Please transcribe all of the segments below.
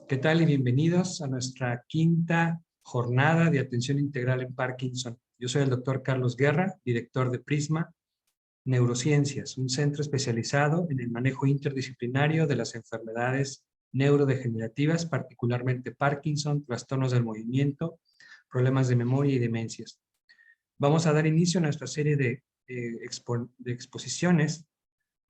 ¿Qué tal y bienvenidos a nuestra quinta jornada de atención integral en Parkinson? Yo soy el doctor Carlos Guerra, director de Prisma Neurociencias, un centro especializado en el manejo interdisciplinario de las enfermedades neurodegenerativas, particularmente Parkinson, trastornos del movimiento, problemas de memoria y demencias. Vamos a dar inicio a nuestra serie de exposiciones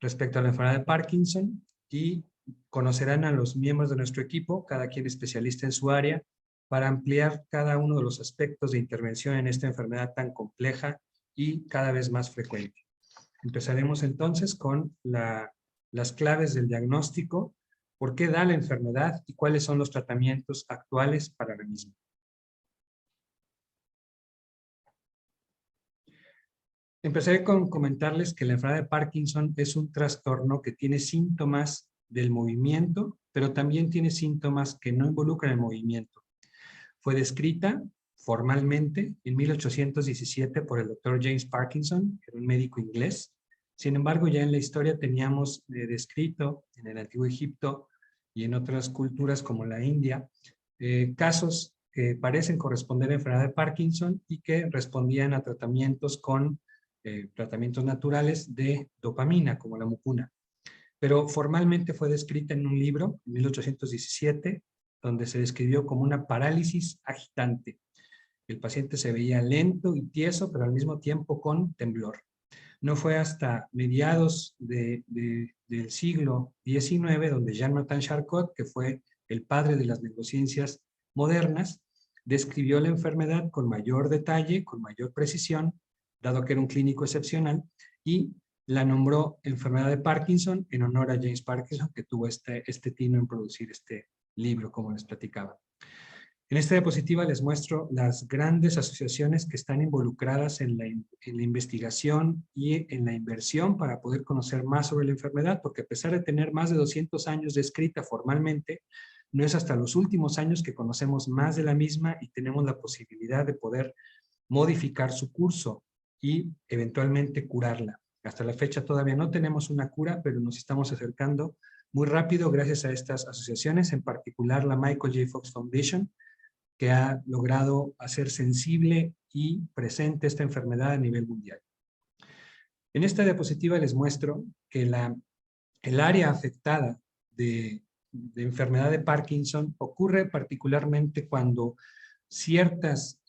respecto a la enfermedad de Parkinson y conocerán a los miembros de nuestro equipo, cada quien especialista en su área, para ampliar cada uno de los aspectos de intervención en esta enfermedad tan compleja y cada vez más frecuente. Empezaremos entonces con las claves del diagnóstico, por qué da la enfermedad y cuáles son los tratamientos actuales para la misma. Empezaré con comentarles que la enfermedad de Parkinson es un trastorno que tiene síntomas del movimiento, pero también tiene síntomas que no involucran el movimiento. Fue descrita formalmente en 1817 por el doctor James Parkinson, que era un médico inglés. Sin embargo, ya en la historia teníamos descrito en el Antiguo Egipto y en otras culturas como la India, casos que parecen corresponder a enfermedad de Parkinson y que respondían a tratamientos con tratamientos naturales de dopamina, como la mucuna. Pero formalmente fue descrita en un libro, en 1817, donde se describió como una parálisis agitante. El paciente se veía lento y tieso, pero al mismo tiempo con temblor. No fue hasta mediados del siglo XIX, donde Jean-Martin Charcot, que fue el padre de las neurociencias modernas, describió la enfermedad con mayor detalle, con mayor precisión, dado que era un clínico excepcional, y la nombró enfermedad de Parkinson en honor a James Parkinson, que tuvo este tino en producir este libro, como les platicaba. En esta diapositiva les muestro las grandes asociaciones que están involucradas en la investigación y en la inversión para poder conocer más sobre la enfermedad, porque a pesar de tener más de 200 años descrita formalmente, no es hasta los últimos años que conocemos más de la misma y tenemos la posibilidad de poder modificar su curso y eventualmente curarla. Hasta la fecha todavía no tenemos una cura, pero nos estamos acercando muy rápido gracias a estas asociaciones, en particular la Michael J. Fox Foundation, que ha logrado hacer sensible y presente esta enfermedad a nivel mundial. En esta diapositiva les muestro que el área afectada de enfermedad de Parkinson ocurre particularmente cuando ciertas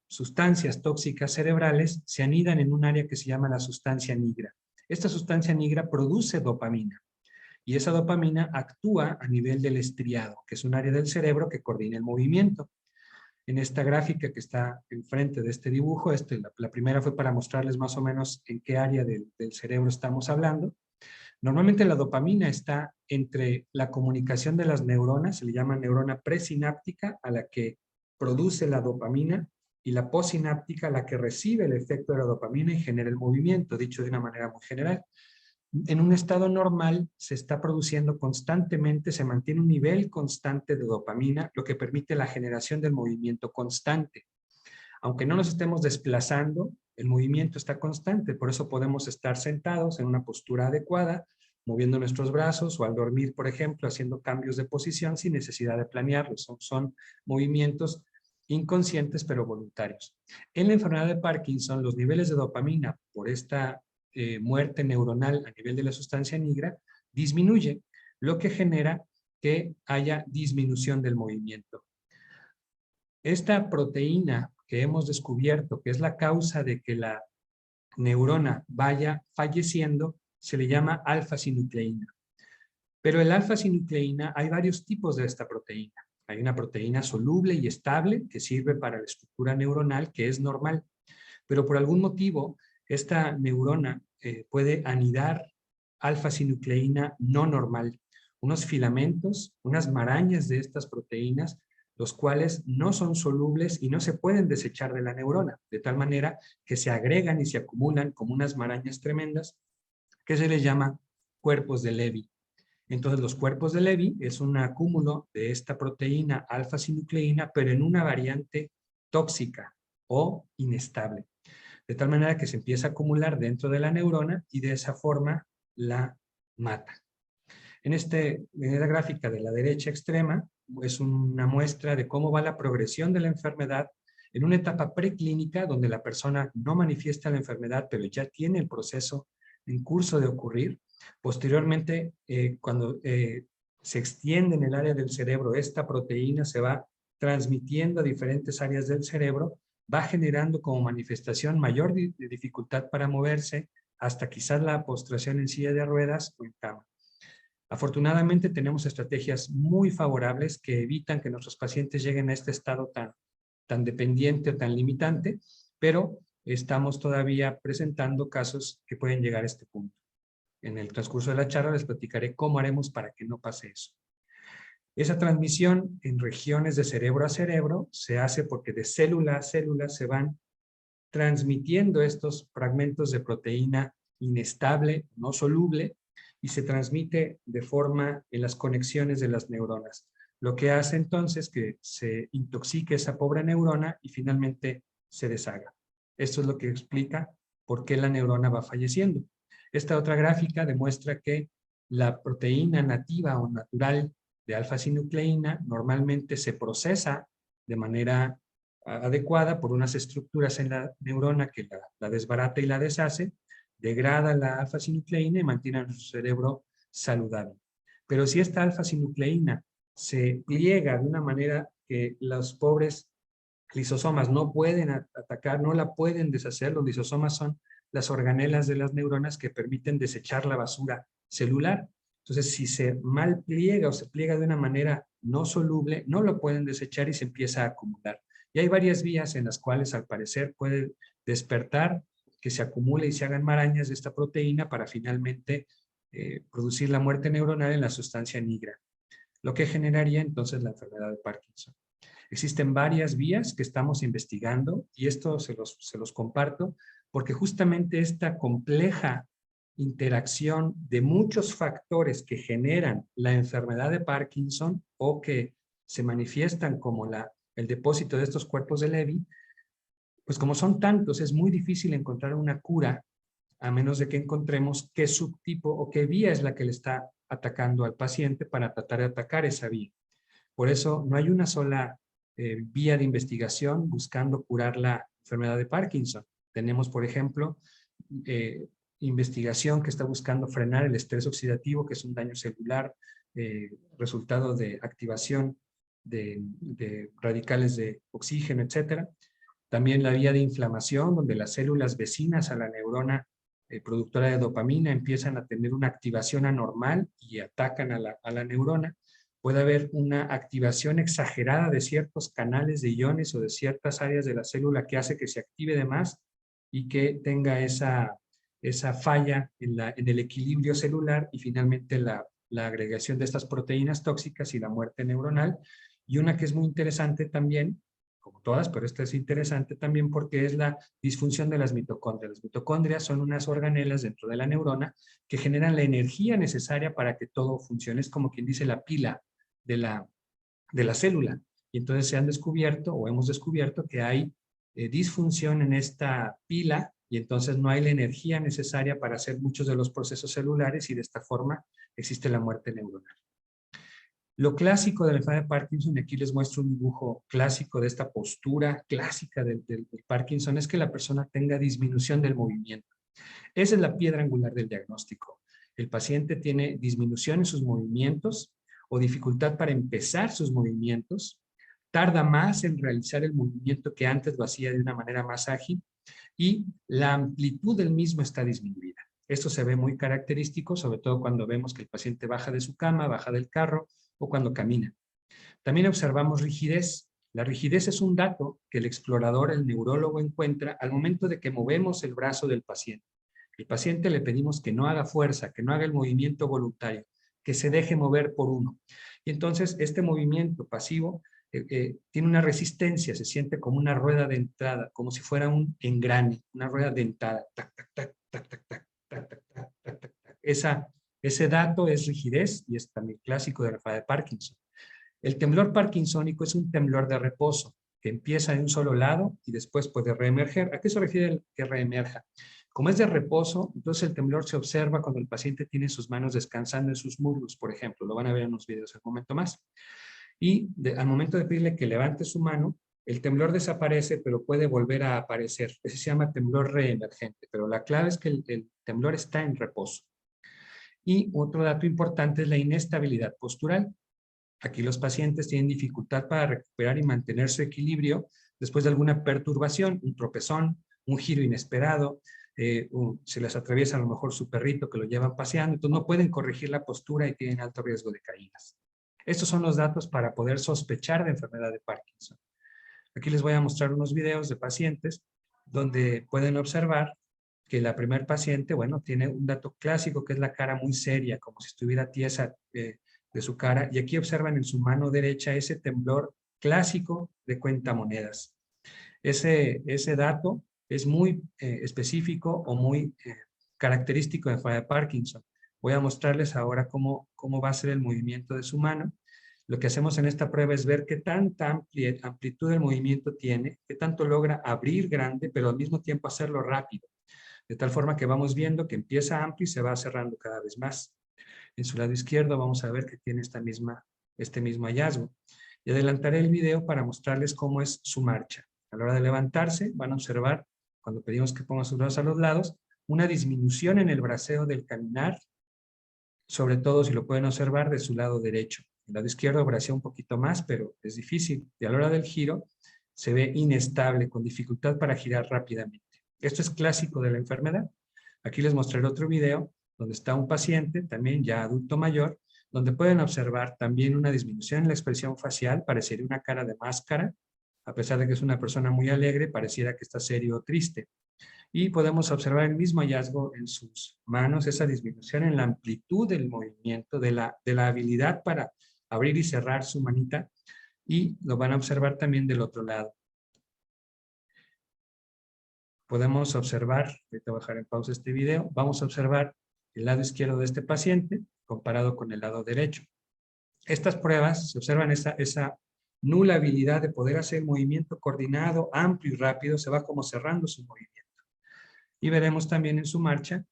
sustancias tóxicas cerebrales se anidan en un área que se llama la sustancia nigra. Esta sustancia nigra produce dopamina y esa dopamina actúa a nivel del estriado, que es un área del cerebro que coordina el movimiento. En esta gráfica que está enfrente de este dibujo, la primera fue para mostrarles más o menos en qué área del cerebro estamos hablando. Normalmente la dopamina está entre la comunicación de las neuronas, se le llama neurona presináptica, a la que produce la dopamina, y la postsináptica, a la que recibe el efecto de la dopamina y genera el movimiento, dicho de una manera muy general. En un estado normal se está produciendo constantemente, se mantiene un nivel constante de dopamina, lo que permite la generación del movimiento constante. Aunque no nos estemos desplazando, el movimiento está constante, por eso podemos estar sentados en una postura adecuada, moviendo nuestros brazos, o al dormir, por ejemplo, haciendo cambios de posición sin necesidad de planearlos. Son movimientos inconscientes pero voluntarios. En la enfermedad de Parkinson, los niveles de dopamina por esta muerte neuronal a nivel de la sustancia nigra disminuye, lo que genera que haya disminución del movimiento. Esta proteína que hemos descubierto, que es la causa de que la neurona vaya falleciendo, se le llama alfa-sinucleína. Pero el alfa-sinucleína, hay varios tipos de esta proteína. Hay una proteína soluble y estable que sirve para la estructura neuronal, que es normal. Pero por algún motivo, esta neurona puede anidar alfa-sinucleína no normal. Unos filamentos, unas marañas de estas proteínas, los cuales no son solubles y no se pueden desechar de la neurona, de tal manera que se agregan y se acumulan como unas marañas tremendas, que se les llama cuerpos de Levy. Entonces, los cuerpos de Levy es un acúmulo de esta proteína alfa-sinucleína, pero en una variante tóxica o inestable. De tal manera que se empieza a acumular dentro de la neurona y de esa forma la mata. En esta gráfica de la derecha extrema es una muestra de cómo va la progresión de la enfermedad en una etapa preclínica donde la persona no manifiesta la enfermedad, pero ya tiene el proceso en curso de ocurrir. Posteriormente, cuando se extiende en el área del cerebro, esta proteína se va transmitiendo a diferentes áreas del cerebro, va generando como manifestación mayor dificultad para moverse, hasta quizás la postración en silla de ruedas o en cama. Afortunadamente tenemos estrategias muy favorables que evitan que nuestros pacientes lleguen a este estado tan dependiente o tan limitante, pero estamos todavía presentando casos que pueden llegar a este punto. En el transcurso de la charla les platicaré cómo haremos para que no pase eso. Esa transmisión en regiones de cerebro a cerebro se hace porque de célula a célula se van transmitiendo estos fragmentos de proteína inestable, no soluble, y se transmite de forma en las conexiones de las neuronas. Lo que hace entonces que se intoxique esa pobre neurona y finalmente se deshaga. Esto es lo que explica por qué la neurona va falleciendo. Esta otra gráfica demuestra que la proteína nativa o natural de alfa-sinucleína normalmente se procesa de manera adecuada por unas estructuras en la neurona que la desbarata y la deshace, degrada la alfa-sinucleína y mantiene a nuestro cerebro saludable. Pero si esta alfa-sinucleína se pliega de una manera que los pobres lisosomas no pueden atacar, no la pueden deshacer, los lisosomas son las organelas de las neuronas que permiten desechar la basura celular. Entonces, si se mal pliega o se pliega de una manera no soluble, no lo pueden desechar y se empieza a acumular. Y hay varias vías en las cuales, al parecer, puede despertar, que se acumule y se hagan marañas de esta proteína para finalmente producir la muerte neuronal en la sustancia nigra, lo que generaría entonces la enfermedad de Parkinson. Existen varias vías que estamos investigando y esto se los comparto porque justamente esta compleja interacción de muchos factores que generan la enfermedad de Parkinson o que se manifiestan como el depósito de estos cuerpos de Levy, pues como son tantos, es muy difícil encontrar una cura a menos de que encontremos qué subtipo o qué vía es la que le está atacando al paciente para tratar de atacar esa vía. Por eso no hay una sola vía de investigación buscando curar la enfermedad de Parkinson. Tenemos, por ejemplo, investigación que está buscando frenar el estrés oxidativo, que es un daño celular, resultado de activación de radicales de oxígeno, etcétera. También la vía de inflamación, donde las células vecinas a la neurona productora de dopamina empiezan a tener una activación anormal y atacan a la neurona. Puede haber una activación exagerada de ciertos canales de iones o de ciertas áreas de la célula que hace que se active de más y que tenga esa falla en el equilibrio celular y finalmente la agregación de estas proteínas tóxicas y la muerte neuronal. Y una que es muy interesante también, como todas, pero esta es interesante también porque es la disfunción de las mitocondrias. Las mitocondrias son unas organelas dentro de la neurona que generan la energía necesaria para que todo funcione. Es como quien dice la pila de la célula. Y entonces se han descubierto o hemos descubierto que hay disfunción en esta pila y entonces no hay la energía necesaria para hacer muchos de los procesos celulares y de esta forma existe la muerte neuronal. Lo clásico de la enfermedad de Parkinson, y aquí les muestro un dibujo clásico de esta postura clásica del Parkinson, es que la persona tenga disminución del movimiento. Esa es la piedra angular del diagnóstico. El paciente tiene disminución en sus movimientos o dificultad para empezar sus movimientos, tarda más en realizar el movimiento que antes lo hacía de una manera más ágil y la amplitud del mismo está disminuida. Esto se ve muy característico, sobre todo cuando vemos que el paciente baja de su cama, baja del carro o cuando camina. También observamos rigidez. La rigidez es un dato que el explorador, el neurólogo, encuentra al momento de que movemos el brazo del paciente. El paciente le pedimos que no haga fuerza, que no haga el movimiento voluntario, que se deje mover por uno. Y entonces este movimiento pasivo tiene una resistencia, se siente como una rueda de entrada, como si fuera un engrane, una rueda dentada. Tac, tac, tac, tac, tac, tac, tac, tac, tac, tac, tac, tac. Ese dato es rigidez y es también clásico de la enfermedad de Parkinson. El temblor parkinsónico es un temblor de reposo que empieza de un solo lado y después puede reemerger. ¿A qué se refiere el que reemerja? Como es de reposo, entonces el temblor se observa cuando el paciente tiene sus manos descansando en sus muslos, por ejemplo. Lo van a ver en unos videos en un momento más. Y al momento de pedirle que levante su mano, el temblor desaparece, pero puede volver a aparecer. Ese se llama temblor reemergente, pero la clave es que el temblor está en reposo. Y otro dato importante es la inestabilidad postural. Aquí los pacientes tienen dificultad para recuperar y mantener su equilibrio después de alguna perturbación, un tropezón, un giro inesperado, se les atraviesa a lo mejor su perrito que lo llevan paseando, entonces no pueden corregir la postura y tienen alto riesgo de caídas. Estos son los datos para poder sospechar de enfermedad de Parkinson. Aquí les voy a mostrar unos videos de pacientes donde pueden observar que la primer paciente, bueno, tiene un dato clásico que es la cara muy seria, como si estuviera tiesa de su cara, y aquí observan en su mano derecha ese temblor clásico de cuentamonedas. Ese dato es muy específico o muy característico de enfermedad de Parkinson. Voy a mostrarles ahora cómo va a ser el movimiento de su mano. Lo que hacemos en esta prueba es ver qué tanta amplitud del movimiento tiene, qué tanto logra abrir grande, pero al mismo tiempo hacerlo rápido. De tal forma que vamos viendo que empieza amplio y se va cerrando cada vez más. En su lado izquierdo vamos a ver que tiene este mismo hallazgo. Y adelantaré el video para mostrarles cómo es su marcha. A la hora de levantarse van a observar, cuando pedimos que ponga sus brazos a los lados, una disminución en el braceo del caminar, sobre todo si lo pueden observar de su lado derecho. El lado izquierdo bracea un poquito más, pero es difícil. Y a la hora del giro se ve inestable, con dificultad para girar rápidamente. Esto es clásico de la enfermedad. Aquí les mostraré otro video donde está un paciente, también ya adulto mayor, donde pueden observar también una disminución en la expresión facial, parecería una cara de máscara, a pesar de que es una persona muy alegre, pareciera que está serio o triste. Y podemos observar el mismo hallazgo en sus manos, esa disminución en la amplitud del movimiento, de la habilidad para abrir y cerrar su manita, y lo van a observar también del otro lado. Podemos observar, ahorita voy a dejar en pausa este video, vamos a observar el lado izquierdo de este paciente comparado con el lado derecho. Estas pruebas se observan esa nula habilidad de poder hacer movimiento coordinado, amplio y rápido, se va como cerrando su movimiento. Y veremos también en su marcha,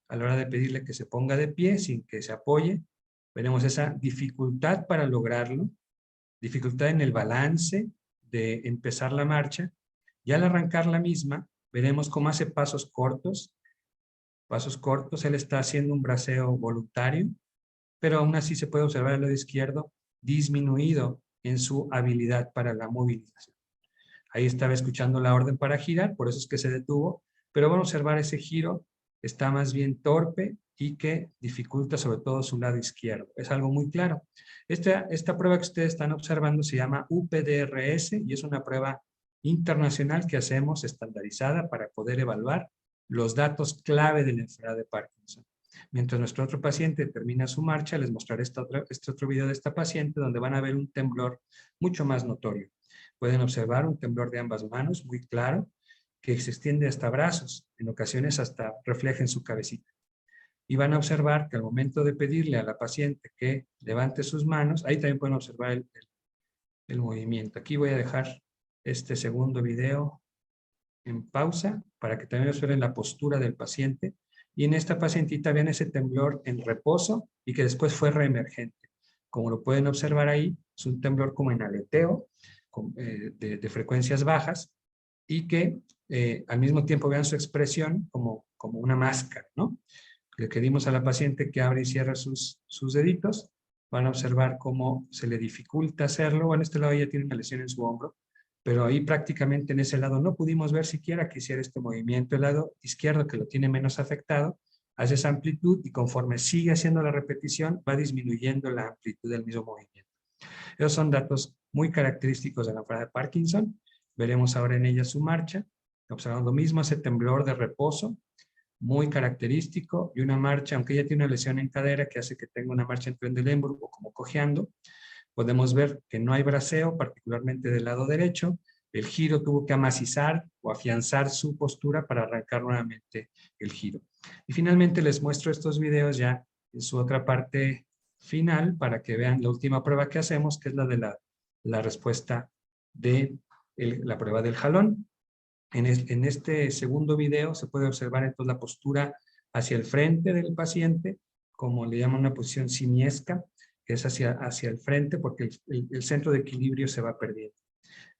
a la hora de pedirle que se ponga de pie sin que se apoye, veremos esa dificultad para lograrlo, dificultad en el balance de empezar la marcha, y al arrancar la misma, veremos cómo hace pasos cortos, él está haciendo un braceo voluntario, pero aún así se puede observar el lado izquierdo disminuido en su habilidad para la movilización. Ahí estaba escuchando la orden para girar, por eso es que se detuvo, pero van a observar ese giro, está más bien torpe y que dificulta sobre todo su lado izquierdo. Es algo muy claro. Esta prueba que ustedes están observando se llama UPDRS y es una prueba internacional que hacemos estandarizada para poder evaluar los datos clave de la enfermedad de Parkinson. Mientras nuestro otro paciente termina su marcha, les mostraré este otro video de esta paciente donde van a ver un temblor mucho más notorio. Pueden observar un temblor de ambas manos muy claro que se extiende hasta brazos, en ocasiones hasta refleja en su cabecita. Y van a observar que al momento de pedirle a la paciente que levante sus manos, ahí también pueden observar el movimiento. Aquí voy a dejar este segundo video en pausa para que también observen la postura del paciente. Y en esta pacientita vean ese temblor en reposo y que después fue reemergente. Como lo pueden observar ahí, es un temblor como en aleteo, de frecuencias bajas, y que al mismo tiempo vean su expresión como una máscara, ¿no? Le pedimos a la paciente que abra y cierre sus deditos. Van a observar cómo se le dificulta hacerlo. Bueno, este lado ella tiene una lesión en su hombro, pero ahí prácticamente en ese lado no pudimos ver siquiera que hiciera este movimiento. El lado izquierdo, que lo tiene menos afectado, hace esa amplitud y conforme sigue haciendo la repetición, va disminuyendo la amplitud del mismo movimiento. Esos son datos muy característicos de la enfermedad de Parkinson. Veremos ahora en ella su marcha, observando lo mismo, ese temblor de reposo, muy característico, y una marcha, aunque ella tiene una lesión en cadera que hace que tenga una marcha en Trendelenburg o como cojeando, podemos ver que no hay braceo, particularmente del lado derecho. El giro tuvo que amacizar o afianzar su postura para arrancar nuevamente el giro. Y finalmente les muestro estos videos ya en su otra parte final para que vean la última prueba que hacemos, que es la de la respuesta de la prueba del jalón. En este segundo video se puede observar entonces la postura hacia el frente del paciente, como le llaman una posición simiesca, que es hacia el frente, porque el centro de equilibrio se va perdiendo.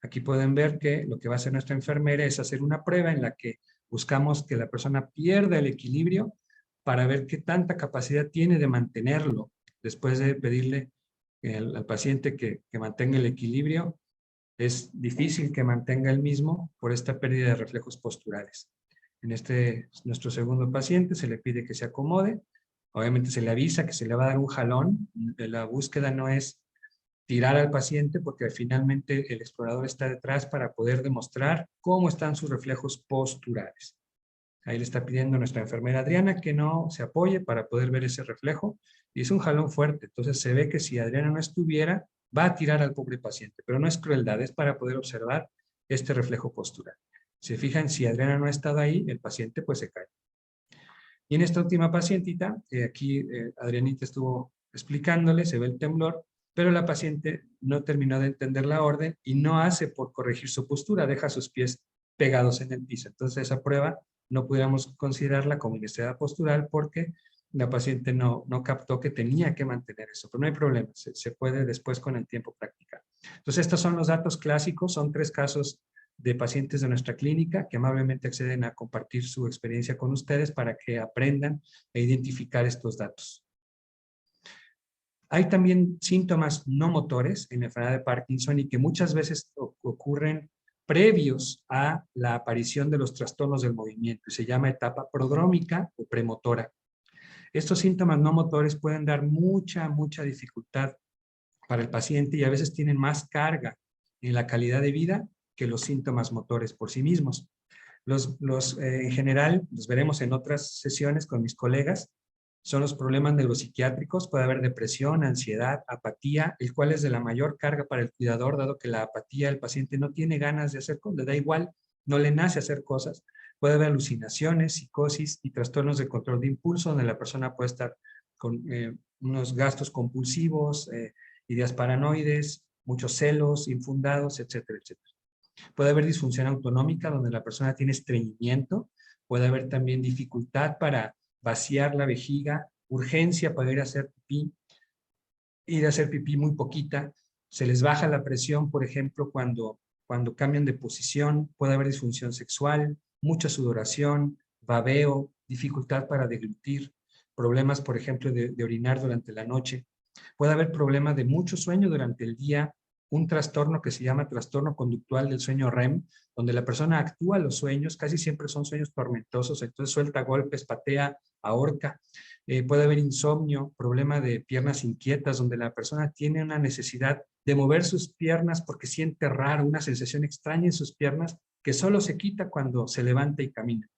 Aquí pueden ver que lo que va a hacer nuestra enfermera es hacer una prueba en la que buscamos que la persona pierda el equilibrio para ver qué tanta capacidad tiene de mantenerlo después de pedirle al paciente que mantenga el equilibrio. Es difícil que mantenga el mismo por esta pérdida de reflejos posturales. En nuestro segundo paciente se le pide que se acomode. Obviamente se le avisa que se le va a dar un jalón. La búsqueda no es tirar al paciente porque finalmente el explorador está detrás para poder demostrar cómo están sus reflejos posturales. Ahí le está pidiendo a nuestra enfermera Adriana que no se apoye para poder ver ese reflejo. Y es un jalón fuerte. Entonces se ve que si Adriana no estuviera, va a tirar al pobre paciente. Pero no es crueldad, es para poder observar este reflejo postural. Se fijan, si Adriana no ha estado ahí, el paciente pues se cae. Y en esta última pacientita, aquí Adrianita estuvo explicándole, se ve el temblor, pero la paciente no terminó de entender la orden y no hace por corregir su postura, deja sus pies pegados en el piso. Entonces esa prueba no pudiéramos considerarla como inestabilidad postural porque la paciente no captó que tenía que mantener eso, pero no hay problema, se puede después con el tiempo practicar. Entonces estos son los datos clásicos, son 3 casos de pacientes de nuestra clínica que amablemente acceden a compartir su experiencia con ustedes para que aprendan a identificar estos datos. Hay también síntomas no motores en la enfermedad de Parkinson y que muchas veces ocurren previos a la aparición de los trastornos del movimiento. Se llama etapa prodrómica o premotora. Estos síntomas no motores pueden dar mucha dificultad para el paciente y a veces tienen más carga en la calidad de vida que los síntomas motores por sí mismos. En general, los veremos en otras sesiones con mis colegas, son los problemas neuropsiquiátricos, puede haber depresión, ansiedad, apatía, el cual es de la mayor carga para el cuidador, dado que la apatía, el paciente no tiene ganas de hacer cosas, le da igual, no le nace hacer cosas. Puede haber alucinaciones, psicosis y trastornos de control de impulso, donde la persona puede estar con unos gastos compulsivos, ideas paranoides, muchos celos infundados, etcétera, etcétera. Puede haber disfunción autonómica donde la persona tiene estreñimiento, puede haber también dificultad para vaciar la vejiga, urgencia para ir a hacer pipí muy poquita, se les baja la presión, por ejemplo, cuando cambian de posición, puede haber disfunción sexual, mucha sudoración, babeo, dificultad para deglutir, problemas, por ejemplo, de orinar durante la noche. Puede haber problemas de mucho sueño durante el día, un trastorno que se llama trastorno conductual del sueño REM, donde la persona actúa los sueños, casi siempre son sueños tormentosos, entonces suelta golpes, patea, ahorca. Puede haber insomnio, problema de piernas inquietas, donde la persona tiene una necesidad de mover sus piernas porque siente raro, una sensación extraña en sus piernas que solo se quita cuando se levanta y camina.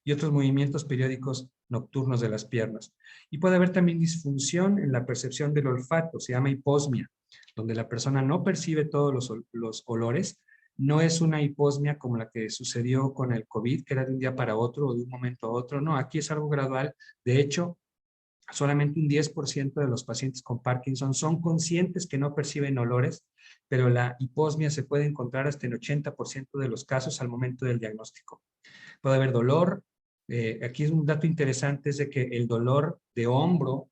Y otros movimientos periódicos nocturnos de las piernas. Y puede haber también disfunción en la percepción del olfato, se llama hiposmia, donde la persona no percibe todos los olores. No es una hiposmia como la que sucedió con el COVID, que era de un día para otro o de un momento a otro. No, aquí es algo gradual. De hecho, solamente un 10% de los pacientes con Parkinson son conscientes que no perciben olores, pero la hiposmia se puede encontrar hasta en 80% de los casos al momento del diagnóstico. Puede haber dolor. Aquí es un dato interesante, es de que el dolor de hombro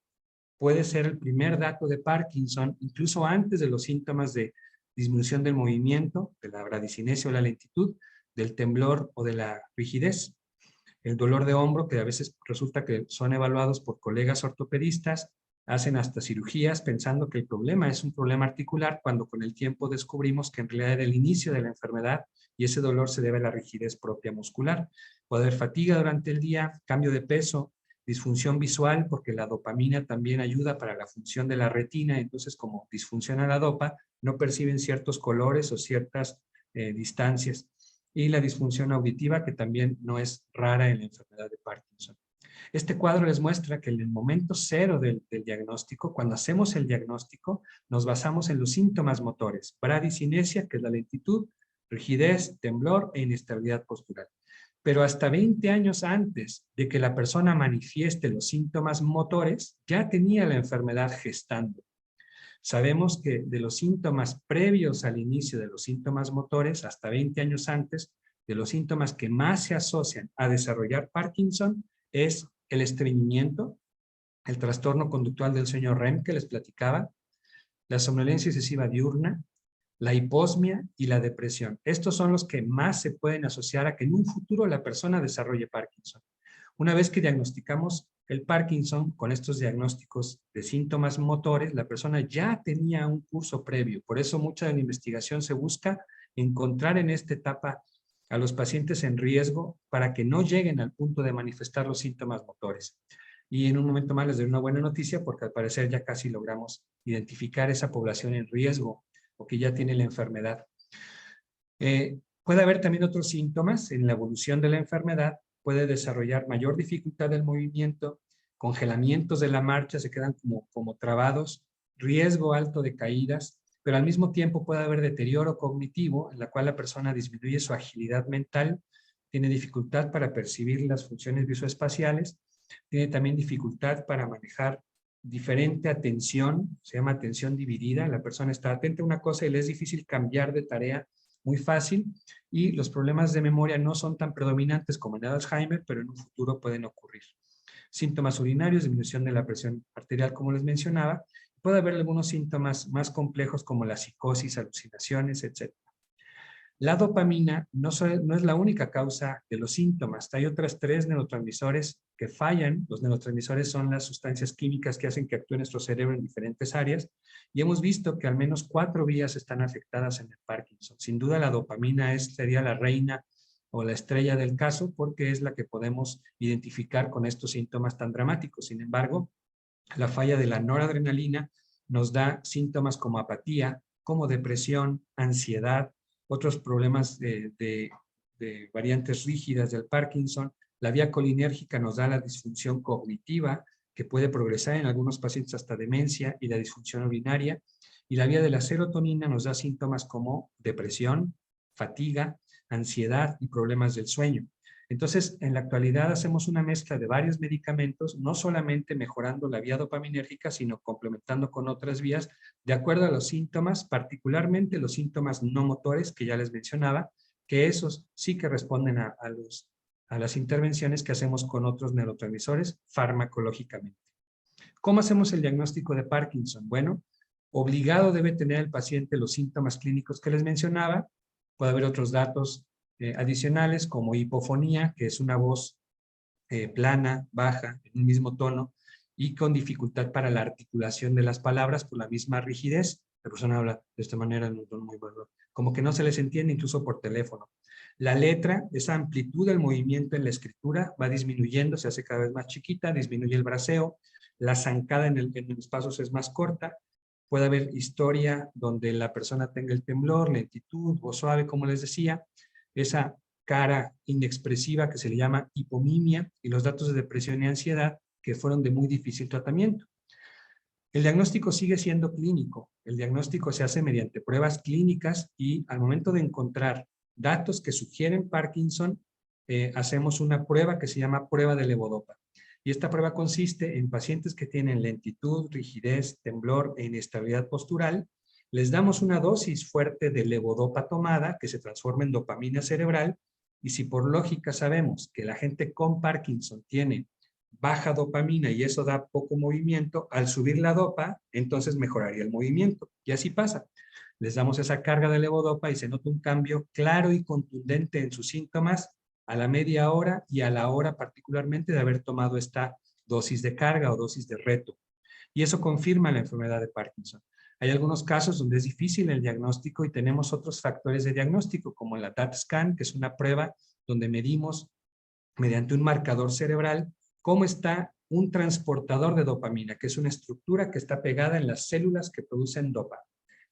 puede ser el primer dato de Parkinson, incluso antes de los síntomas de disminución del movimiento, de la bradicinesia o la lentitud, del temblor o de la rigidez. El dolor de hombro, que a veces resulta que son evaluados por colegas ortopedistas, hacen hasta cirugías pensando que el problema es un problema articular, cuando con el tiempo descubrimos que en realidad era el inicio de la enfermedad y ese dolor se debe a la rigidez propia muscular. Puede haber fatiga durante el día, cambio de peso, disfunción visual, porque la dopamina también ayuda para la función de la retina, entonces como disfunciona la dopa, no perciben ciertos colores o ciertas distancias. Y la disfunción auditiva, que también no es rara en la enfermedad de Parkinson. Este cuadro les muestra que en el momento cero del diagnóstico, cuando hacemos el diagnóstico, nos basamos en los síntomas motores, bradicinesia, que es la lentitud, rigidez, temblor e inestabilidad postural. Pero hasta 20 años antes de que la persona manifieste los síntomas motores, ya tenía la enfermedad gestando. Sabemos que de los síntomas previos al inicio de los síntomas motores, hasta 20 años antes, de los síntomas que más se asocian a desarrollar Parkinson es el estreñimiento, el trastorno conductual del sueño REM que les platicaba, la somnolencia excesiva diurna, la hiposmia y la depresión. Estos son los que más se pueden asociar a que en un futuro la persona desarrolle Parkinson. Una vez que diagnosticamos el Parkinson con estos diagnósticos de síntomas motores, la persona ya tenía un curso previo. Por eso mucha de la investigación se busca encontrar en esta etapa a los pacientes en riesgo para que no lleguen al punto de manifestar los síntomas motores. Y en un momento más les doy una buena noticia porque al parecer ya casi logramos identificar esa población en riesgo o que ya tiene la enfermedad. Puede haber también otros síntomas en la evolución de la enfermedad. Puede desarrollar mayor dificultad del movimiento, congelamientos de la marcha, se quedan como trabados, riesgo alto de caídas, pero al mismo tiempo puede haber deterioro cognitivo, en la cual la persona disminuye su agilidad mental, tiene dificultad para percibir las funciones visoespaciales, tiene también dificultad para manejar diferente atención, se llama atención dividida, la persona está atenta a una cosa y le es difícil cambiar de tarea muy fácil, y los problemas de memoria no son tan predominantes como en Alzheimer, pero en un futuro pueden ocurrir. Síntomas urinarios, disminución de la presión arterial, como les mencionaba. Puede haber algunos síntomas más complejos como la psicosis, alucinaciones, etc. La dopamina no es la única causa de los síntomas. Hay otras 3 neurotransmisores que fallan. Los neurotransmisores son las sustancias químicas que hacen que actúe nuestro cerebro en diferentes áreas, y hemos visto que al menos 4 vías están afectadas en el Parkinson. Sin duda la dopamina sería la reina o la estrella del caso porque es la que podemos identificar con estos síntomas tan dramáticos. Sin embargo, la falla de la noradrenalina nos da síntomas como apatía, como depresión, ansiedad, otros problemas de variantes rígidas del Parkinson. La vía colinérgica nos da la disfunción cognitiva, que puede progresar en algunos pacientes hasta demencia, y la disfunción urinaria. Y la vía de la serotonina nos da síntomas como depresión, fatiga, ansiedad y problemas del sueño. Entonces, en la actualidad hacemos una mezcla de varios medicamentos, no solamente mejorando la vía dopaminérgica, sino complementando con otras vías de acuerdo a los síntomas, particularmente los síntomas no motores que ya les mencionaba, que esos sí que responden a las intervenciones que hacemos con otros neurotransmisores farmacológicamente. ¿Cómo hacemos el diagnóstico de Parkinson? Bueno, obligado debe tener el paciente los síntomas clínicos que les mencionaba. Puede haber otros datos adicionales como hipofonía, que es una voz plana, baja, en un mismo tono y con dificultad para la articulación de las palabras por la misma rigidez. La persona habla de esta manera en un tono muy bajo, como que no se les entiende incluso por teléfono. La letra, esa amplitud del movimiento en la escritura va disminuyendo, se hace cada vez más chiquita, disminuye el braceo, la zancada en los pasos es más corta. Puede haber historia donde la persona tenga el temblor, lentitud, voz suave, como les decía, esa cara inexpresiva que se le llama hipomimia, y los datos de depresión y ansiedad que fueron de muy difícil tratamiento. El diagnóstico sigue siendo clínico. El diagnóstico se hace mediante pruebas clínicas y al momento de encontrar datos que sugieren Parkinson, hacemos una prueba que se llama prueba de levodopa. Y esta prueba consiste en pacientes que tienen lentitud, rigidez, temblor e inestabilidad postural. Les damos una dosis fuerte de levodopa tomada que se transforma en dopamina cerebral, y si por lógica sabemos que la gente con Parkinson tiene baja dopamina y eso da poco movimiento, al subir la dopa, entonces mejoraría el movimiento. Y así pasa. Les damos esa carga de levodopa y se nota un cambio claro y contundente en sus síntomas a la media hora y a la hora particularmente de haber tomado esta dosis de carga o dosis de reto. Y eso confirma la enfermedad de Parkinson. Hay algunos casos donde es difícil el diagnóstico y tenemos otros factores de diagnóstico, como la TAT scan, que es una prueba donde medimos mediante un marcador cerebral cómo está un transportador de dopamina, que es una estructura que está pegada en las células que producen dopa.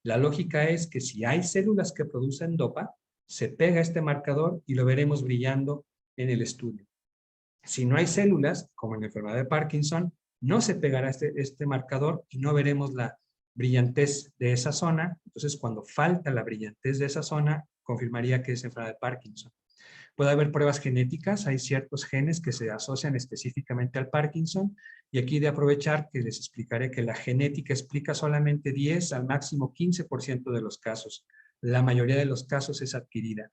La lógica es que si hay células que producen dopa, se pega este marcador y lo veremos brillando en el estudio. Si no hay células, como en la enfermedad de Parkinson, no se pegará este marcador y no veremos la brillantez de esa zona. Entonces, cuando falta la brillantez de esa zona, confirmaría que es enfermedad de Parkinson. Puede haber pruebas genéticas, hay ciertos genes que se asocian específicamente al Parkinson, y aquí de aprovechar que les explicaré que la genética explica solamente 10 al máximo 15% de los casos. La mayoría de los casos es adquirida.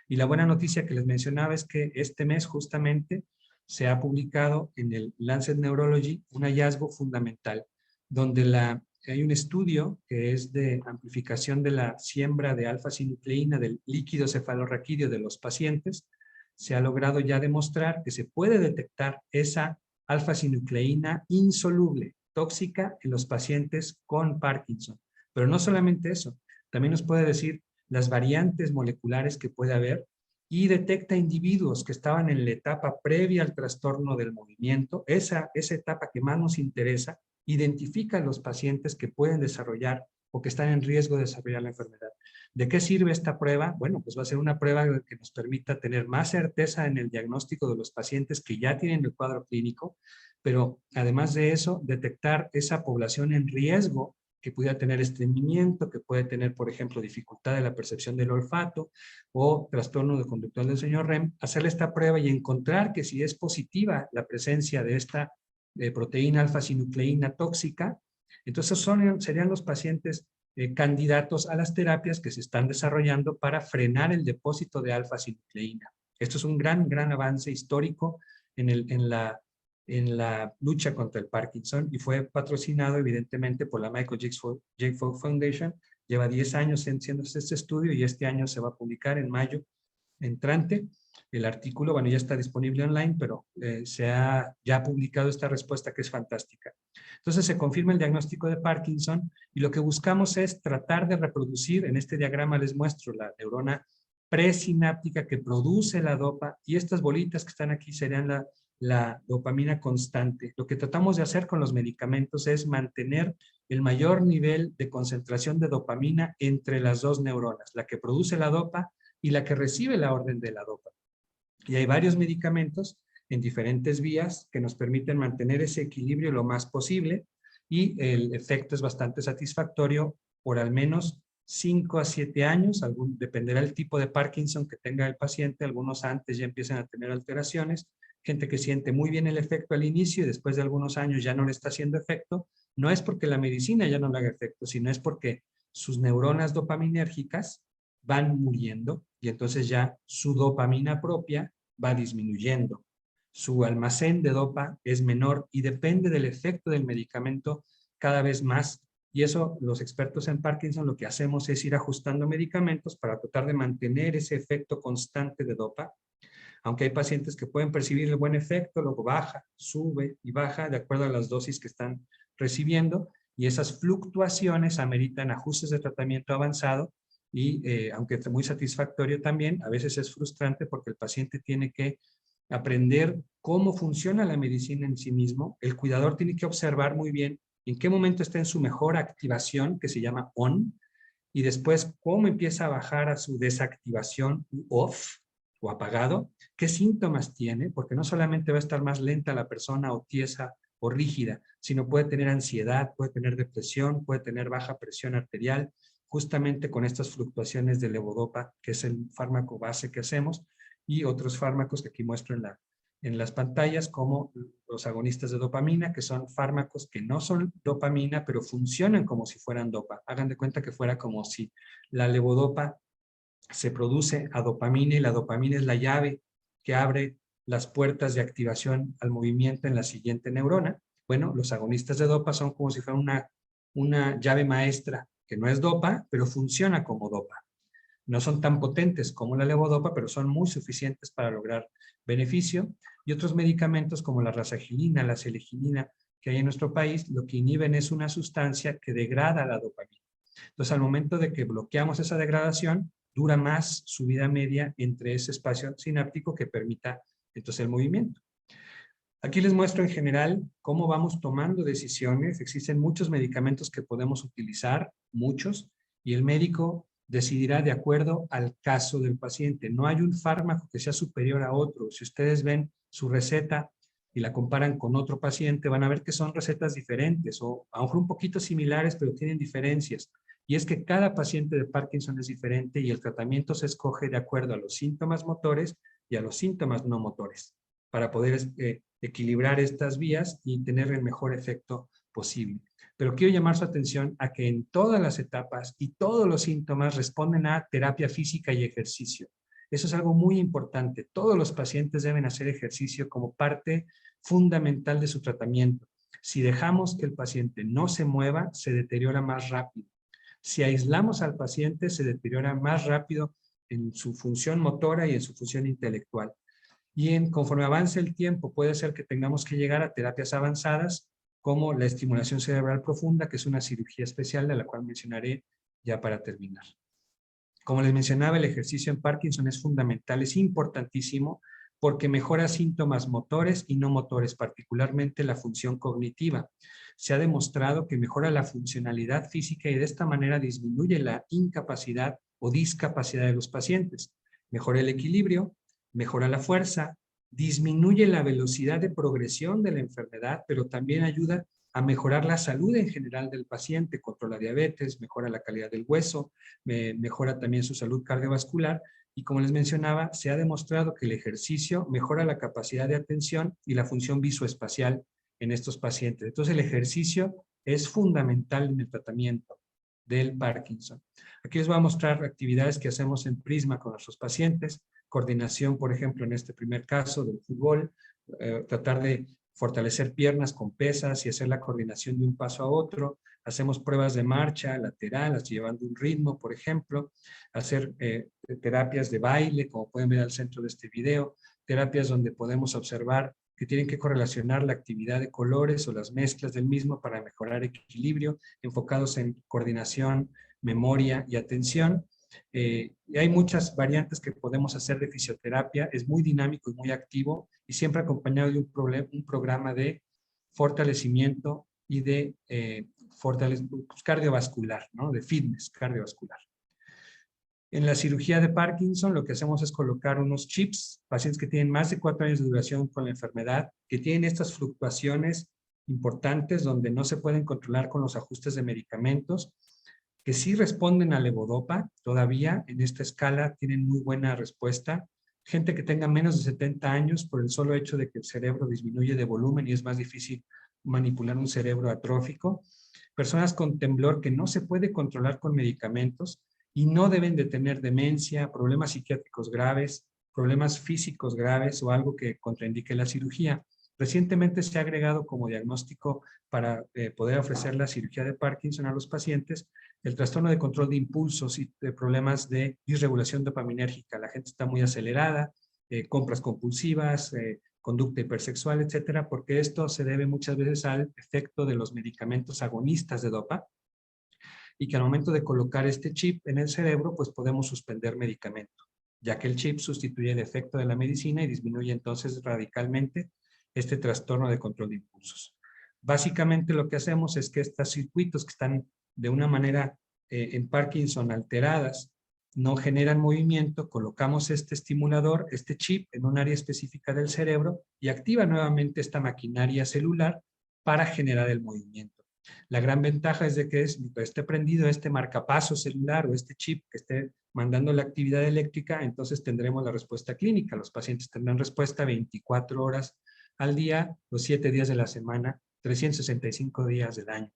Y la buena noticia que les mencionaba es que este mes justamente se ha publicado en el Lancet Neurology un hallazgo fundamental, donde hay un estudio que es de amplificación de la siembra de alfa-sinucleína del líquido cefalorraquídeo de los pacientes. Se ha logrado ya demostrar que se puede detectar esa alfa-sinucleína insoluble, tóxica en los pacientes con Parkinson. Pero no solamente eso, también nos puede decir las variantes moleculares que puede haber y detecta individuos que estaban en la etapa previa al trastorno del movimiento, esa etapa que más nos interesa, identifica a los pacientes que pueden desarrollar o que están en riesgo de desarrollar la enfermedad. ¿De qué sirve esta prueba? Bueno, pues va a ser una prueba que nos permita tener más certeza en el diagnóstico de los pacientes que ya tienen el cuadro clínico, pero además de eso, detectar esa población en riesgo que pudiera tener estreñimiento, que puede tener, por ejemplo, dificultad de la percepción del olfato o trastorno de conductual del sueño REM, hacerle esta prueba y encontrar que si es positiva la presencia de esta proteína alfa-sinucleína tóxica, entonces serían los pacientes candidatos a las terapias que se están desarrollando para frenar el depósito de alfa-sinucleína. Esto es un gran avance histórico en la lucha contra el Parkinson y fue patrocinado evidentemente por la Michael J. Fox Foundation. Lleva 10 años haciendo este estudio y este año se va a publicar en mayo entrante. El artículo, bueno, ya está disponible online, pero se ha ya publicado esta respuesta que es fantástica. Entonces se confirma el diagnóstico de Parkinson y lo que buscamos es tratar de reproducir, en este diagrama les muestro la neurona presináptica que produce la dopa y estas bolitas que están aquí serían la dopamina constante. Lo que tratamos de hacer con los medicamentos es mantener el mayor nivel de concentración de dopamina entre las dos neuronas, la que produce la dopa y la que recibe la orden de la dopa. Y hay varios medicamentos en diferentes vías que nos permiten mantener ese equilibrio lo más posible y el efecto es bastante satisfactorio por al menos 5 a 7 años, dependerá del tipo de Parkinson que tenga el paciente, algunos antes ya empiezan a tener alteraciones, gente que siente muy bien el efecto al inicio y después de algunos años ya no le está haciendo efecto, no es porque la medicina ya no le haga efecto, sino es porque sus neuronas dopaminérgicas van muriendo y entonces ya su dopamina propia va disminuyendo. Su almacén de dopa es menor y depende del efecto del medicamento cada vez más. Y eso, los expertos en Parkinson, lo que hacemos es ir ajustando medicamentos para tratar de mantener ese efecto constante de dopa. Aunque hay pacientes que pueden percibir el buen efecto, luego baja, sube y baja de acuerdo a las dosis que están recibiendo. Y esas fluctuaciones ameritan ajustes de tratamiento avanzado y aunque es muy satisfactorio también, a veces es frustrante porque el paciente tiene que aprender cómo funciona la medicina en sí mismo. El cuidador tiene que observar muy bien en qué momento está en su mejor activación, que se llama on, y después cómo empieza a bajar a su desactivación off o apagado, qué síntomas tiene, porque no solamente va a estar más lenta la persona o tiesa o rígida, sino puede tener ansiedad, puede tener depresión, puede tener baja presión arterial, justamente con estas fluctuaciones de levodopa, que es el fármaco base que hacemos, y otros fármacos que aquí muestro en las pantallas, como los agonistas de dopamina, que son fármacos que no son dopamina, pero funcionan como si fueran dopa. Hagan de cuenta que fuera como si la levodopa se produce a dopamina y la dopamina es la llave que abre las puertas de activación al movimiento en la siguiente neurona. Bueno, los agonistas de dopa son como si fuera una llave maestra que no es dopa, pero funciona como dopa. No son tan potentes como la levodopa, pero son muy suficientes para lograr beneficio. Y otros medicamentos como la rasagilina, la seleginina, que hay en nuestro país, lo que inhiben es una sustancia que degrada la dopamina. Entonces, al momento de que bloqueamos esa degradación, dura más su vida media entre ese espacio sináptico que permita entonces el movimiento. Aquí les muestro en general cómo vamos tomando decisiones. Existen muchos medicamentos que podemos utilizar, muchos, y el médico decidirá de acuerdo al caso del paciente. No hay un fármaco que sea superior a otro. Si ustedes ven su receta y la comparan con otro paciente, van a ver que son recetas diferentes o a lo mejor un poquito similares, pero tienen diferencias. Y es que cada paciente de Parkinson es diferente y el tratamiento se escoge de acuerdo a los síntomas motores y a los síntomas no motores para poder equilibrar estas vías y tener el mejor efecto posible. Pero quiero llamar su atención a que en todas las etapas y todos los síntomas responden a terapia física y ejercicio. Eso es algo muy importante. Todos los pacientes deben hacer ejercicio como parte fundamental de su tratamiento. Si dejamos que el paciente no se mueva, se deteriora más rápido. Si aislamos al paciente, se deteriora más rápido en su función motora y en su función intelectual. Conforme avance el tiempo, puede ser que tengamos que llegar a terapias avanzadas como la estimulación cerebral profunda, que es una cirugía especial de la cual mencionaré ya para terminar. Como les mencionaba, el ejercicio en Parkinson es fundamental, es importantísimo porque mejora síntomas motores y no motores, particularmente la función cognitiva. Se ha demostrado que mejora la funcionalidad física y de esta manera disminuye la incapacidad o discapacidad de los pacientes. Mejora el equilibrio, mejora la fuerza, disminuye la velocidad de progresión de la enfermedad, pero también ayuda a mejorar la salud en general del paciente, controla diabetes, mejora la calidad del hueso, mejora también su salud cardiovascular y como les mencionaba, se ha demostrado que el ejercicio mejora la capacidad de atención y la función visoespacial en estos pacientes. Entonces el ejercicio es fundamental en el tratamiento del Parkinson. Aquí les voy a mostrar actividades que hacemos en Prisma con nuestros pacientes, coordinación, por ejemplo, en este primer caso del fútbol, tratar de fortalecer piernas con pesas y hacer la coordinación de un paso a otro. Hacemos pruebas de marcha lateral, llevando un ritmo, por ejemplo. Hacer terapias de baile, como pueden ver al centro de este video. Terapias donde podemos observar que tienen que correlacionar la actividad de colores o las mezclas del mismo para mejorar equilibrio, enfocados en coordinación, memoria y atención. Y hay muchas variantes que podemos hacer de fisioterapia, es muy dinámico y muy activo y siempre acompañado de un programa de fortalecimiento y de cardiovascular, ¿no? De fitness cardiovascular. En la cirugía de Parkinson lo que hacemos es colocar unos chips, pacientes que tienen más de 4 años de duración con la enfermedad, que tienen estas fluctuaciones importantes donde no se pueden controlar con los ajustes de medicamentos, que sí responden al levodopa, todavía en esta escala tienen muy buena respuesta. Gente que tenga menos de 70 años por el solo hecho de que el cerebro disminuye de volumen y es más difícil manipular un cerebro atrófico. Personas con temblor que no se puede controlar con medicamentos y no deben de tener demencia, problemas psiquiátricos graves, problemas físicos graves o algo que contraindique la cirugía. Recientemente se ha agregado como diagnóstico para poder ofrecer la cirugía de Parkinson a los pacientes el trastorno de control de impulsos y de problemas de disregulación dopaminérgica. La gente está muy acelerada, compras compulsivas, conducta hipersexual, etcétera, porque esto se debe muchas veces al efecto de los medicamentos agonistas de dopa y que al momento de colocar este chip en el cerebro, pues podemos suspender medicamento, ya que el chip sustituye el efecto de la medicina y disminuye entonces radicalmente este trastorno de control de impulsos. Básicamente lo que hacemos es que estos circuitos que están de una manera en Parkinson alteradas, no generan movimiento, colocamos este estimulador, este chip en un área específica del cerebro y activa nuevamente esta maquinaria celular para generar el movimiento. La gran ventaja es de que esté prendido este marcapaso celular o este chip que esté mandando la actividad eléctrica, entonces tendremos la respuesta clínica. Los pacientes tendrán respuesta 24 horas al día, los 7 días de la semana, 365 días del año.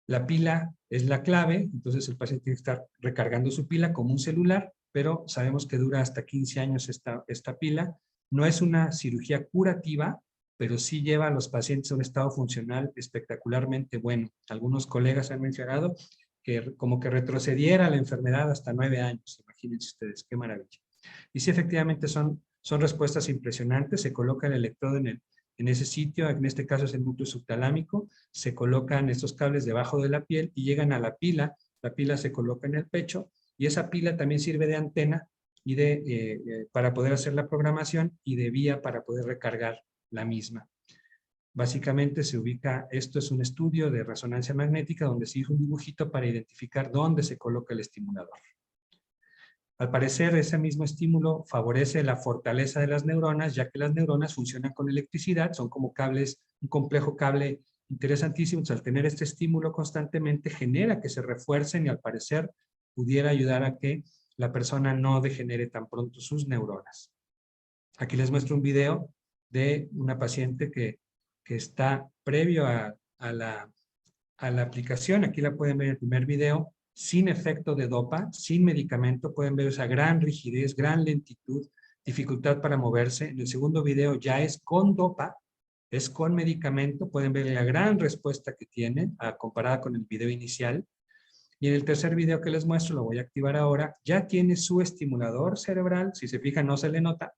La pila es la clave, entonces el paciente tiene que estar recargando su pila como un celular, pero sabemos que dura hasta 15 años esta pila. No es una cirugía curativa, pero sí lleva a los pacientes a un estado funcional espectacularmente bueno. Algunos colegas han mencionado que como que retrocediera la enfermedad hasta 9 años. Imagínense ustedes, qué maravilla. Y sí, efectivamente son respuestas impresionantes. Se coloca el electrodo en ese sitio, en este caso es el núcleo subtalámico, se colocan estos cables debajo de la piel y llegan a la pila se coloca en el pecho y esa pila también sirve de antena y para poder hacer la programación y de vía para poder recargar la misma. Básicamente se ubica, esto es un estudio de resonancia magnética donde se hizo un dibujito para identificar dónde se coloca el estimulador. Al parecer, ese mismo estímulo favorece la fortaleza de las neuronas, ya que las neuronas funcionan con electricidad, son como cables, un complejo cable interesantísimo. Entonces, al tener este estímulo constantemente, genera que se refuercen y al parecer pudiera ayudar a que la persona no degenere tan pronto sus neuronas. Aquí les muestro un video de una paciente que está previo a la aplicación. Aquí la pueden ver en el primer video. sin efecto de dopa, sin medicamento. Pueden ver esa gran rigidez, gran lentitud, dificultad para moverse. En el segundo video ya es con dopa, es con medicamento. Pueden ver la gran respuesta que tiene comparada con el video inicial. Y en el tercer video que les muestro, lo voy a activar ahora, ya tiene su estimulador cerebral. Si se fijan, no se le nota.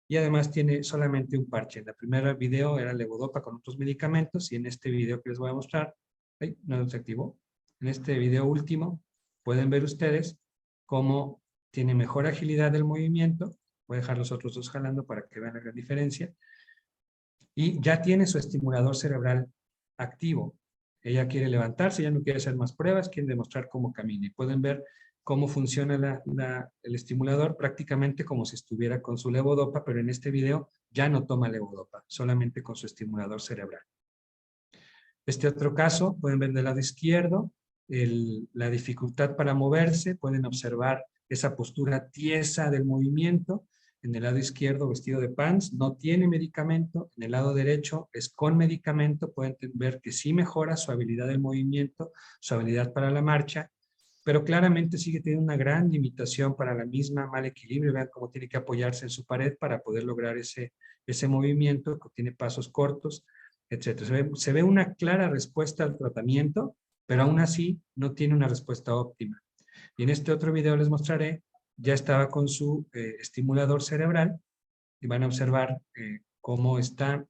Y además tiene solamente un parche. En el primer video era levodopa con otros medicamentos, y en este video que les voy a mostrar, ¡ay!, no se activó. En este video último pueden ver ustedes cómo tiene mejor agilidad del movimiento. Voy a dejar los otros dos jalando para que vean la gran diferencia. Y ya tiene su estimulador cerebral activo. Ella quiere levantarse, ya no quiere hacer más pruebas, quiere demostrar cómo camina. Y pueden ver cómo funciona el estimulador, prácticamente como si estuviera con su levodopa, pero en este video ya no toma levodopa, solamente con su estimulador cerebral. Este otro caso, pueden ver del lado izquierdo, la dificultad para moverse. Pueden observar esa postura tiesa del movimiento. En el lado izquierdo, vestido de pants, no tiene medicamento. En el lado derecho es con medicamento. Pueden ver que sí mejora su habilidad del movimiento, su habilidad para la marcha, pero claramente sigue teniendo una gran limitación para la misma, mal equilibrio. Vean cómo tiene que apoyarse en su pared para poder lograr ese movimiento, que tiene pasos cortos, etc. Se ve una clara respuesta al tratamiento, pero aún así no tiene una respuesta óptima. Y en este otro video les mostraré, ya estaba con su estimulador cerebral, y van a observar cómo está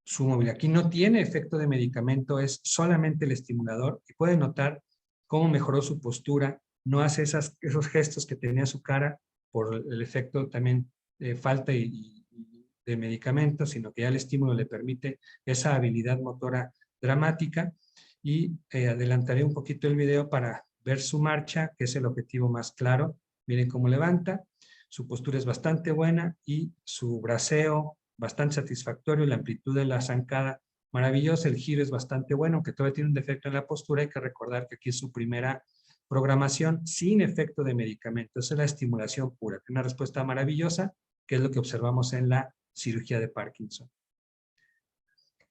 su movilidad. Aquí no tiene efecto de medicamento, es solamente el estimulador, y pueden notar cómo mejoró su postura. No hace esos gestos que tenía su cara por el efecto también de falta de medicamentos, sino que ya el estímulo le permite esa habilidad motora dramática. Y adelantaré un poquito el video para ver su marcha, que es el objetivo más claro. Miren cómo levanta, su postura es bastante buena y su braceo bastante satisfactorio, la amplitud de la zancada maravillosa, el giro es bastante bueno, aunque todavía tiene un defecto en la postura. Hay que recordar que aquí es su primera programación sin efecto de medicamento. Esa es la estimulación pura, una respuesta maravillosa, que es lo que observamos en la cirugía de Parkinson.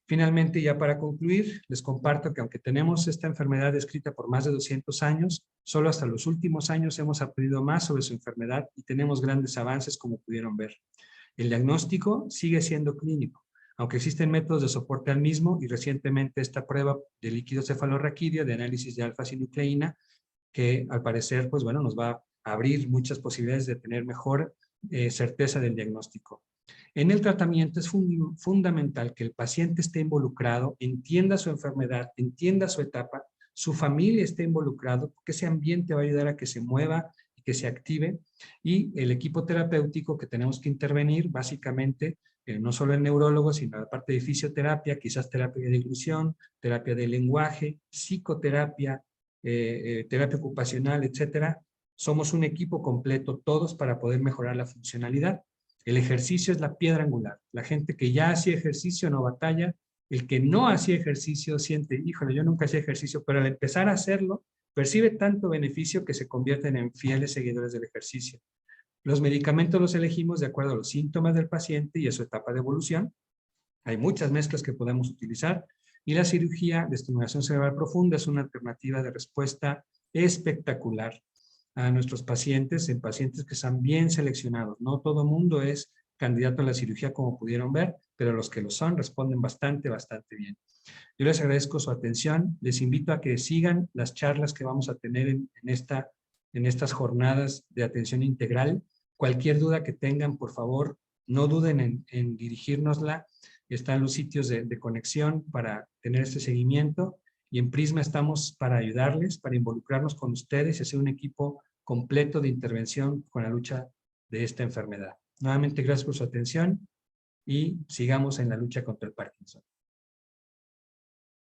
Finalmente, ya para concluir, les comparto que aunque tenemos esta enfermedad descrita por más de 200 años, solo hasta los últimos años hemos aprendido más sobre su enfermedad y tenemos grandes avances, como pudieron ver. El diagnóstico sigue siendo clínico, aunque existen métodos de soporte al mismo, y recientemente esta prueba de líquido cefalorraquídeo de análisis de alfa-sinucleína, que al parecer, pues bueno, nos va a abrir muchas posibilidades de tener mejor certeza del diagnóstico. En el tratamiento es fundamental que el paciente esté involucrado, entienda su enfermedad, entienda su etapa, su familia esté involucrado, porque ese ambiente va a ayudar a que se mueva y que se active. Y el equipo terapéutico que tenemos que intervenir, básicamente, no solo el neurólogo, sino la parte de fisioterapia, quizás terapia de inclusión, terapia de lenguaje, psicoterapia, terapia ocupacional, etcétera. Somos un equipo completo todos para poder mejorar la funcionalidad. El ejercicio es la piedra angular. La gente que ya hacía ejercicio no batalla. El que no hacía ejercicio siente, híjole, yo nunca hacía ejercicio, pero al empezar a hacerlo, percibe tanto beneficio que se convierten en fieles seguidores del ejercicio. Los medicamentos los elegimos de acuerdo a los síntomas del paciente y a su etapa de evolución. Hay muchas mezclas que podemos utilizar, y la cirugía de estimulación cerebral profunda es una alternativa de respuesta espectacular a nuestros pacientes, en pacientes que están bien seleccionados. No todo mundo es candidato a la cirugía, como pudieron ver, pero los que lo son responden bastante bien. Yo les agradezco su atención. Les invito a que sigan las charlas que vamos a tener en estas jornadas de atención integral. Cualquier duda que tengan, por favor, no duden en dirigírnosla. Están los sitios de conexión para tener este seguimiento, y en Prisma estamos para ayudarles, para involucrarnos con ustedes y hacer un equipo completo de intervención con la lucha de esta enfermedad. Nuevamente, gracias por su atención y sigamos en la lucha contra el Parkinson.